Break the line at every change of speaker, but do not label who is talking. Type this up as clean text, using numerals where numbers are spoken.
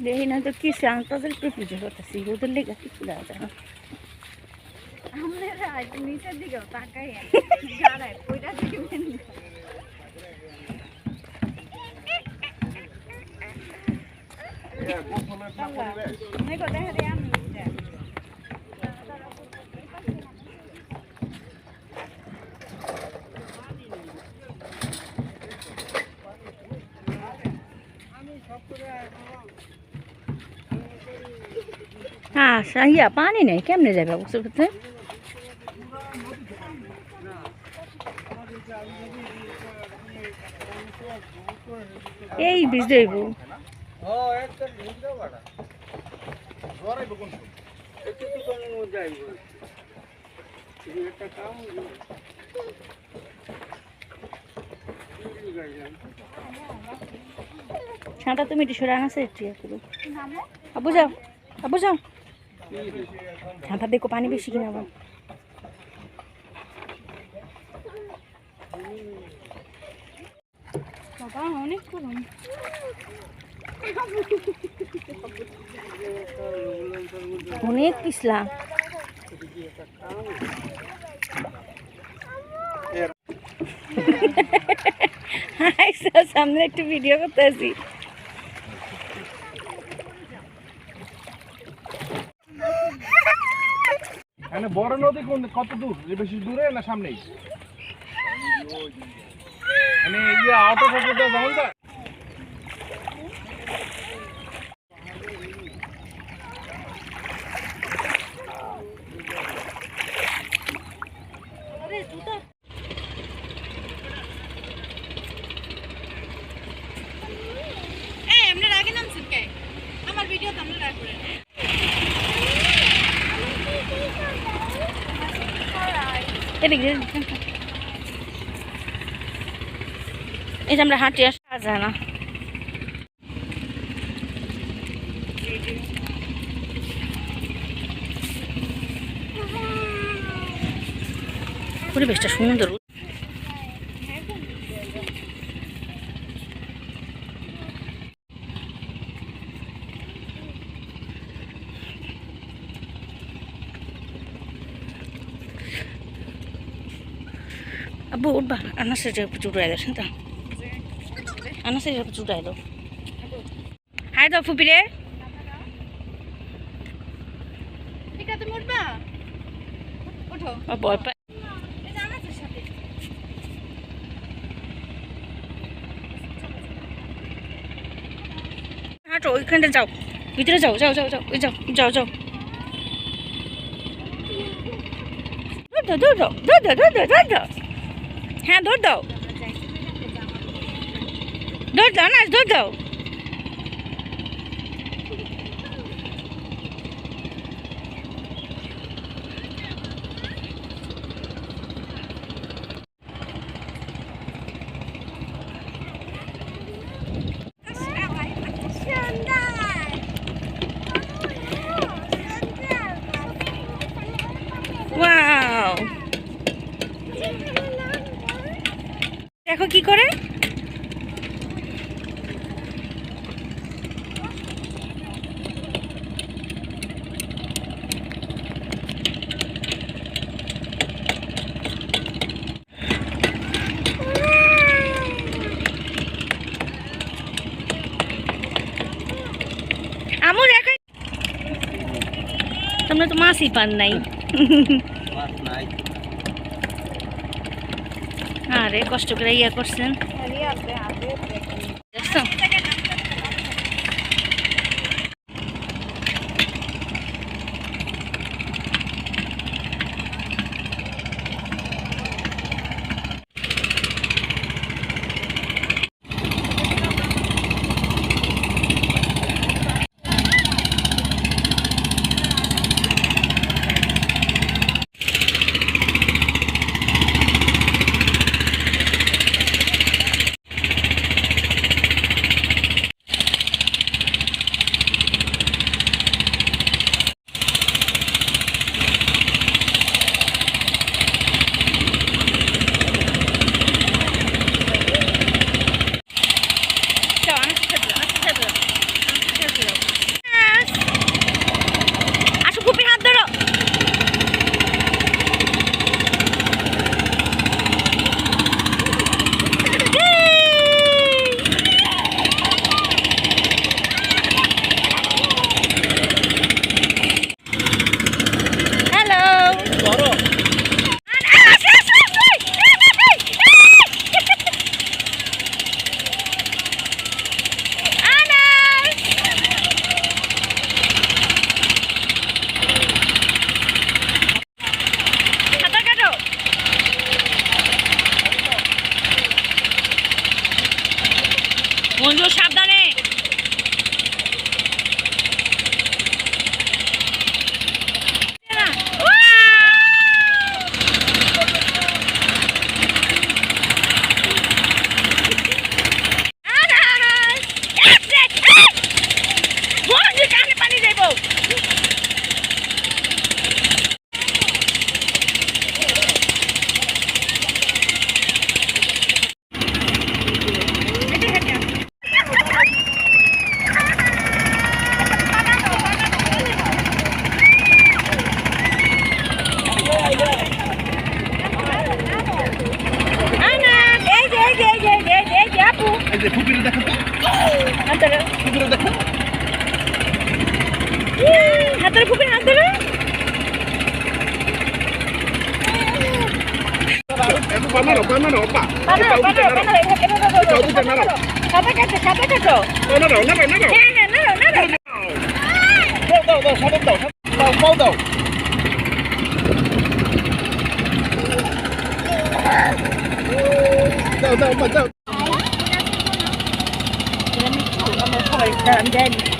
দেখি না তো কি তাদের পুজো করতেছি ওদের লেগে কিছু দেওয়া যায় না
নিচের দিকেও তাকাই
हाँ सही पानी नहीं केमने जाए बुझते बुझते এই বীজ দেব ছাতা তুমি একটু সরে আনাছে একটু আবু যাও আবু যাও ছাতা দেখো পানি বেশি কিনা আবার বাবা অনেক গরম অনেক পিছলা সামনে একটু ভিডিও করতে আসি
বড় নদী কত দূর বেশি দূরে না সামনেই মানে অটো ফটো যেমন
আমার ভিডিও তো আমরা রাখবো
এই যে আমরা হাঁটি আসা যায় না পরিবেশটা সুন্দর Abu udah, anak saja pencuri ada senta. Anak saja pencuri ada. Hai tu Fupire.
Ika tu murba. Utho.
Apa apa?
Ini anak saja.
हाँ तो इखन जाओ भीतर जाओ जाओ जाओ जाओ जाओ जाओ जाओ दो दो दो दो दो दो दो दो दो हाँ दो दो दो दो ना दो दो Wow. দেখো কি করে আমু দেখো তোমরা তো মাছই পান নাই আরে কষ্ট করে ইয়া করছেন মঞ্জু সাবধানে।
এই যে ফুপিরে দেখো তো ফুপিরে দেখো
হাতের ফুপির হাত ধরে
এত বানানো বানানো ওপা
সাদা কাটো
নাড়ো নাড়ো নাড়ো
হ্যাঁ নাড়ো
দাও দাও সাদা দাও দাও দাও দাও দাও দাও
সবাই